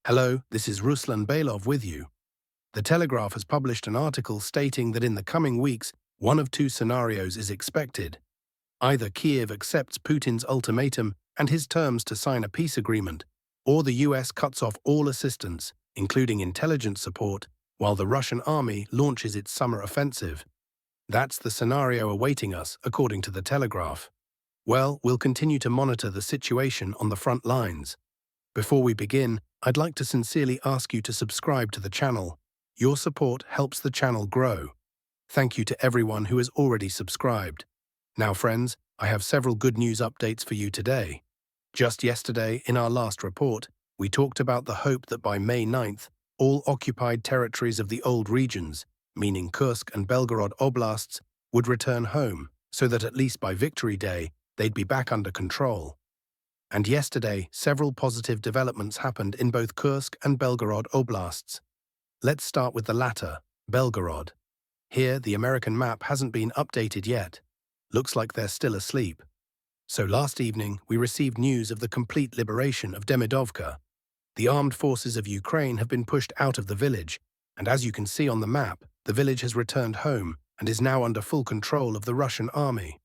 Hello, this is Ruslan Belov with you. The Telegraph has published an article stating that in the coming weeks, one of two scenarios is expected. Either Kiev accepts Putin's ultimatum and his terms to sign a peace agreement, or the US cuts off all assistance, including intelligence support, while the Russian army launches its summer offensive. That's the scenario awaiting us, according to the Telegraph. Well, we'll continue to monitor the situation on the front lines. Before we begin, I'd like to sincerely ask you to subscribe to the channel. Your support helps the channel grow. Thank you to everyone who has already subscribed. Now friends, I have several good news updates for you today. Just yesterday, in our last report, we talked about the hope that by May 9th, all occupied territories of the old regions, meaning Kursk and Belgorod oblasts, would return home, so that at least by Victory Day, they'd be back under control. And yesterday, several positive developments happened in both Kursk and Belgorod oblasts. Let's start with the latter, Belgorod. Here, the American map hasn't been updated yet. Looks like they're still asleep. So last evening, we received news of the complete liberation of Demidovka. The armed forces of Ukraine have been pushed out of the village, and as you can see on the map, the village has returned home and is now under full control of the Russian army.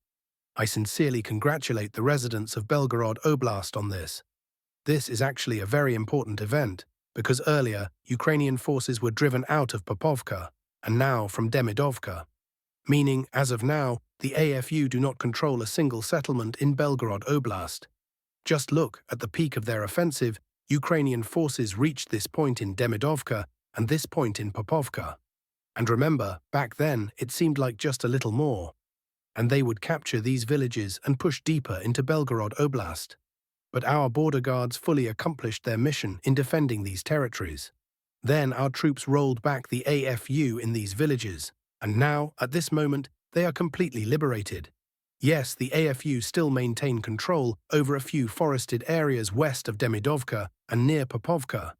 I sincerely congratulate the residents of Belgorod Oblast on this. This is actually a very important event, because earlier, Ukrainian forces were driven out of Popovka, and now from Demidovka. Meaning, as of now, the AFU do not control a single settlement in Belgorod Oblast. Just look, at the peak of their offensive, Ukrainian forces reached this point in Demidovka and this point in Popovka. And remember, back then, it seemed like just a little more. And they would capture these villages and push deeper into Belgorod Oblast. But our border guards fully accomplished their mission in defending these territories. Then our troops rolled back the AFU in these villages, and now, at this moment, they are completely liberated. Yes, the AFU still maintain control over a few forested areas west of Demidovka and near Popovka,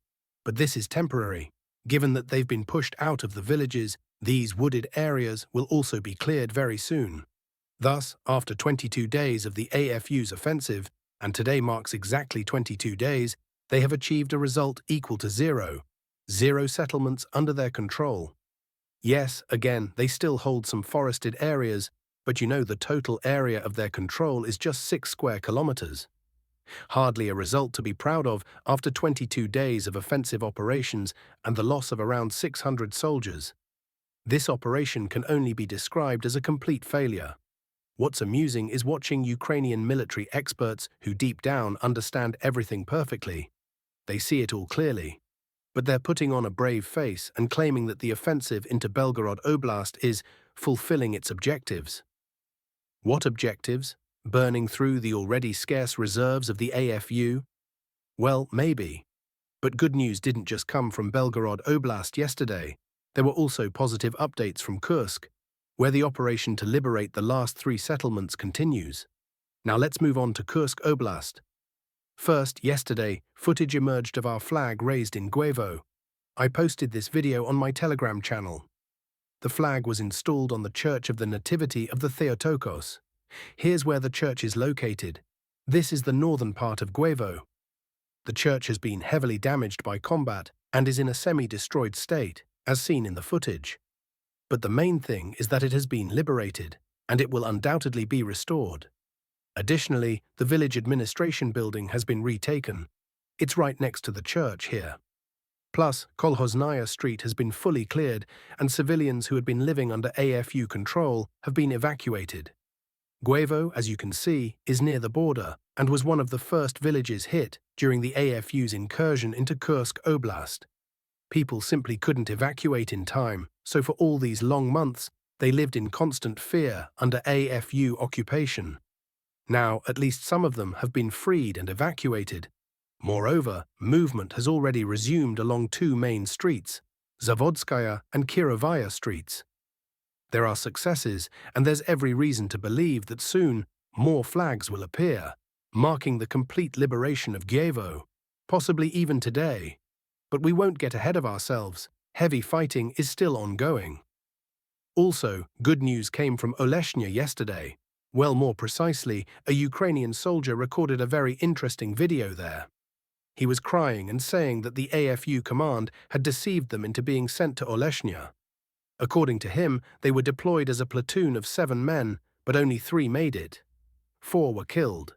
but this is temporary. Given that they've been pushed out of the villages, these wooded areas will also be cleared very soon. Thus, after 22 days of the AFU's offensive, and today marks exactly 22 days, they have achieved a result equal to zero. Zero settlements under their control. Yes, again, they still hold some forested areas, but you know the total area of their control is just 6 square kilometers. Hardly a result to be proud of after 22 days of offensive operations and the loss of around 600 soldiers. This operation can only be described as a complete failure. What's amusing is watching Ukrainian military experts who deep down understand everything perfectly. They see it all clearly. But they're putting on a brave face and claiming that the offensive into Belgorod Oblast is fulfilling its objectives. What objectives? Burning through the already scarce reserves of the AFU? Well, maybe. But good news didn't just come from Belgorod Oblast yesterday. There were also positive updates from Kursk, where the operation to liberate the last 3 settlements continues. Now let's move on to Kursk Oblast. First, yesterday, footage emerged of our flag raised in Guevo. I posted this video on my Telegram channel. The flag was installed on the Church of the Nativity of the Theotokos. Here's where the church is located. This is the northern part of Guevo. The church has been heavily damaged by combat and is in a semi-destroyed state, as seen in the footage. But the main thing is that it has been liberated, and it will undoubtedly be restored. Additionally, the village administration building has been retaken. It's right next to the church here. Plus, Kolhoznaya Street has been fully cleared, and civilians who had been living under AFU control have been evacuated. Guevo, as you can see, is near the border and was one of the first villages hit during the AFU's incursion into Kursk Oblast. People simply couldn't evacuate in time, so for all these long months, they lived in constant fear under AFU occupation. Now, at least some of them have been freed and evacuated. Moreover, movement has already resumed along 2 main streets, Zavodskaya and Kirovaya streets. There are successes, and there's every reason to believe that soon more flags will appear, marking the complete liberation of Guevo, possibly even today. But we won't get ahead of ourselves. Heavy fighting is still ongoing. Also, good news came from Oleshnya yesterday. Well, more precisely, a Ukrainian soldier recorded a very interesting video there. He was crying and saying that the AFU command had deceived them into being sent to Oleshnya. According to him, they were deployed as a platoon of 7 men, but only 3 made it. 4 were killed.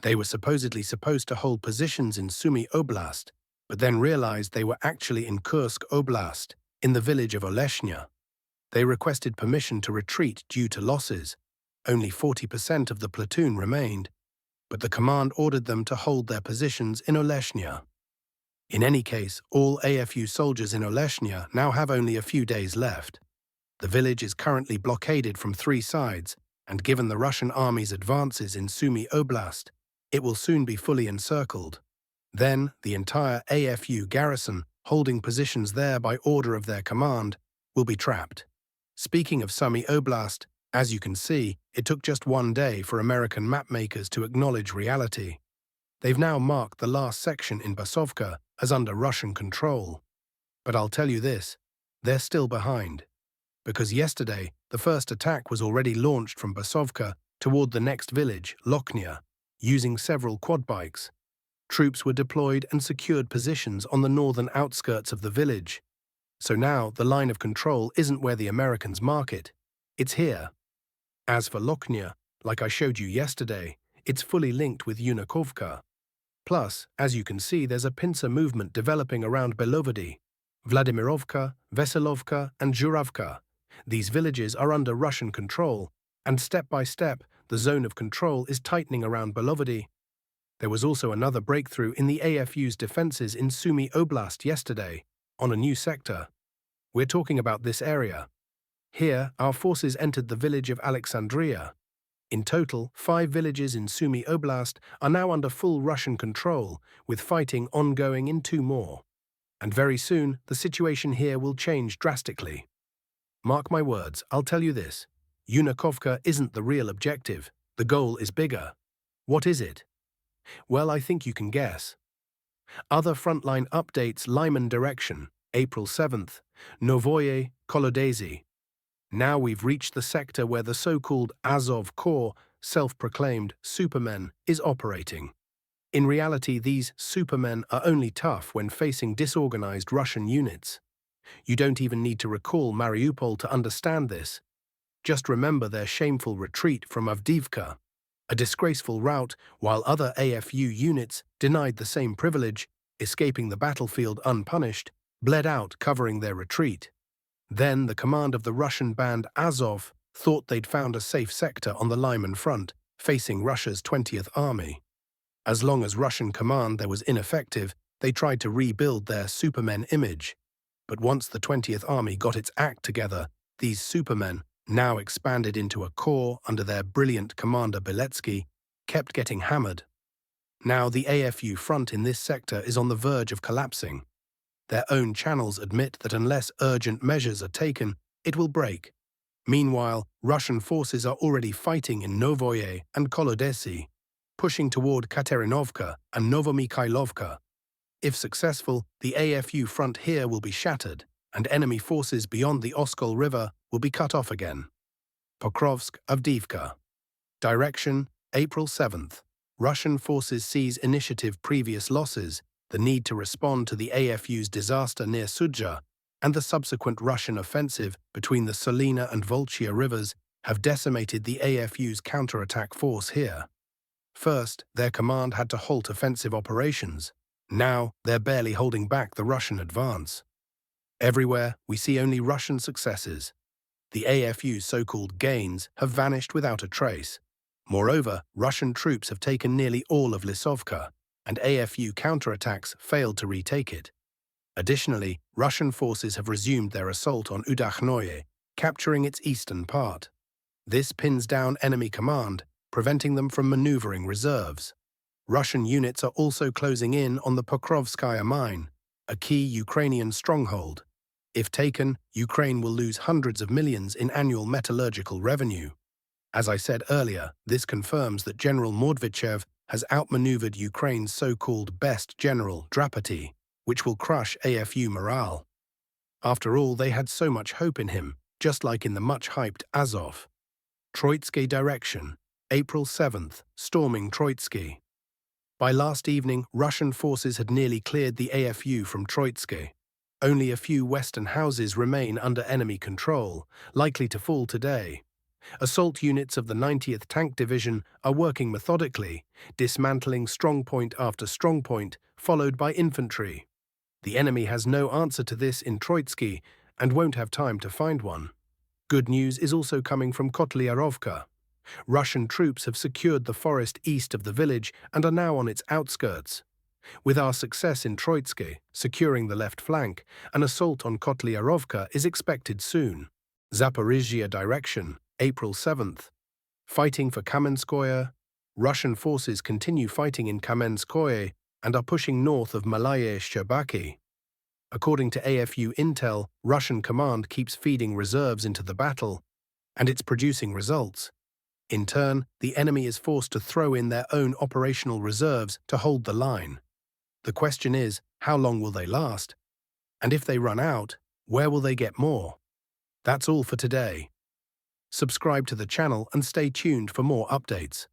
They were supposed to hold positions in Sumy Oblast, but then realized they were actually in Kursk Oblast, in the village of Oleshnya. They requested permission to retreat due to losses. Only 40% of the platoon remained, but the command ordered them to hold their positions in Oleshnya. In any case, all AFU soldiers in Oleshnya now have only a few days left. The village is currently blockaded from 3 sides, and given the Russian army's advances in Sumy Oblast, it will soon be fully encircled. Then, the entire AFU garrison, holding positions there by order of their command, will be trapped. Speaking of Sumy Oblast, as you can see, it took just 1 day for American mapmakers to acknowledge reality. They've now marked the last section in Basovka as under Russian control. But I'll tell you this, they're still behind. Because yesterday, the first attack was already launched from Basovka toward the next village, Lokhnya, using several quad bikes. Troops were deployed and secured positions on the northern outskirts of the village. So now the line of control isn't where the Americans mark it, it's here. As for Lokhnya, like I showed you yesterday, it's fully linked with Yunakovka. Plus, as you can see, there's a pincer movement developing around Belovody, Vladimirovka, Veselovka, and Zhuravka. These villages are under Russian control, and step by step, the zone of control is tightening around Belovody. There was also another breakthrough in the AFU's defenses in Sumy Oblast yesterday, on a new sector. We're talking about this area. Here, our forces entered the village of Alexandria. In total, 5 villages in Sumy Oblast are now under full Russian control, with fighting ongoing in 2 more. And very soon, the situation here will change drastically. Mark my words, I'll tell you this. Yunakovka isn't the real objective. The goal is bigger. What is it? Well, I think you can guess. Other frontline updates: Lyman direction, April 7th, Novoye Kolodezi. Now we've reached the sector where the so-called Azov Corps, self-proclaimed supermen, is operating. In reality, these supermen are only tough when facing disorganized Russian units. You don't even need to recall Mariupol to understand this. Just remember their shameful retreat from Avdiivka, a disgraceful rout, while other AFU units, denied the same privilege, escaping the battlefield unpunished, bled out covering their retreat. Then the command of the Russian band Azov thought they'd found a safe sector on the Lyman front, facing Russia's 20th Army. As long as Russian command there was ineffective, they tried to rebuild their supermen image. But once the 20th Army got its act together, these supermen, now expanded into a corps under their brilliant commander Beletsky, kept getting hammered. Now the AFU front in this sector is on the verge of collapsing. Their own channels admit that unless urgent measures are taken, it will break. Meanwhile, Russian forces are already fighting in Novoye and Kolodesi, pushing toward Katerinovka and Novomikhailovka. If successful, the AFU front here will be shattered, and enemy forces beyond the Oskol River will be cut off again. Pokrovsk, Avdiivka. Direction, April 7th. Russian forces seize initiative: previous losses, the need to respond to the AFU's disaster near Sudzha, and the subsequent Russian offensive between the Solina and Volchia rivers have decimated the AFU's counterattack force here. First, their command had to halt offensive operations. Now, they're barely holding back the Russian advance. Everywhere, we see only Russian successes. The AFU's so-called gains have vanished without a trace. Moreover, Russian troops have taken nearly all of Lisovka, and AFU counterattacks failed to retake it. Additionally, Russian forces have resumed their assault on Udakhnoye, capturing its eastern part. This pins down enemy command, preventing them from maneuvering reserves. Russian units are also closing in on the Pokrovskaya mine, a key Ukrainian stronghold. If taken, Ukraine will lose hundreds of millions in annual metallurgical revenue. As I said earlier, this confirms that General Mordvichev has outmaneuvered Ukraine's so-called best general, Drapati, which will crush AFU morale. After all, they had so much hope in him, just like in the much-hyped Azov. Troitsky direction, April 7th, storming Troitsky. By last evening, Russian forces had nearly cleared the AFU from Troitsky. Only a few western houses remain under enemy control, likely to fall today. Assault units of the 90th Tank Division are working methodically, dismantling strongpoint after strongpoint, followed by infantry. The enemy has no answer to this in Troitsky and won't have time to find one. Good news is also coming from Kotlyarovka. Russian troops have secured the forest east of the village and are now on its outskirts. With our success in Troitsky, securing the left flank, an assault on Kotlyarovka is expected soon. Zaporizhia direction, April 7th. Fighting for Kamenskoye. Russian forces continue fighting in Kamenskoye and are pushing north of Malaye Sherbaki. According to AFU intel, Russian command keeps feeding reserves into the battle, and it's producing results. In turn, the enemy is forced to throw in their own operational reserves to hold the line. The question is, how long will they last? And if they run out, where will they get more? That's all for today. Subscribe to the channel and stay tuned for more updates.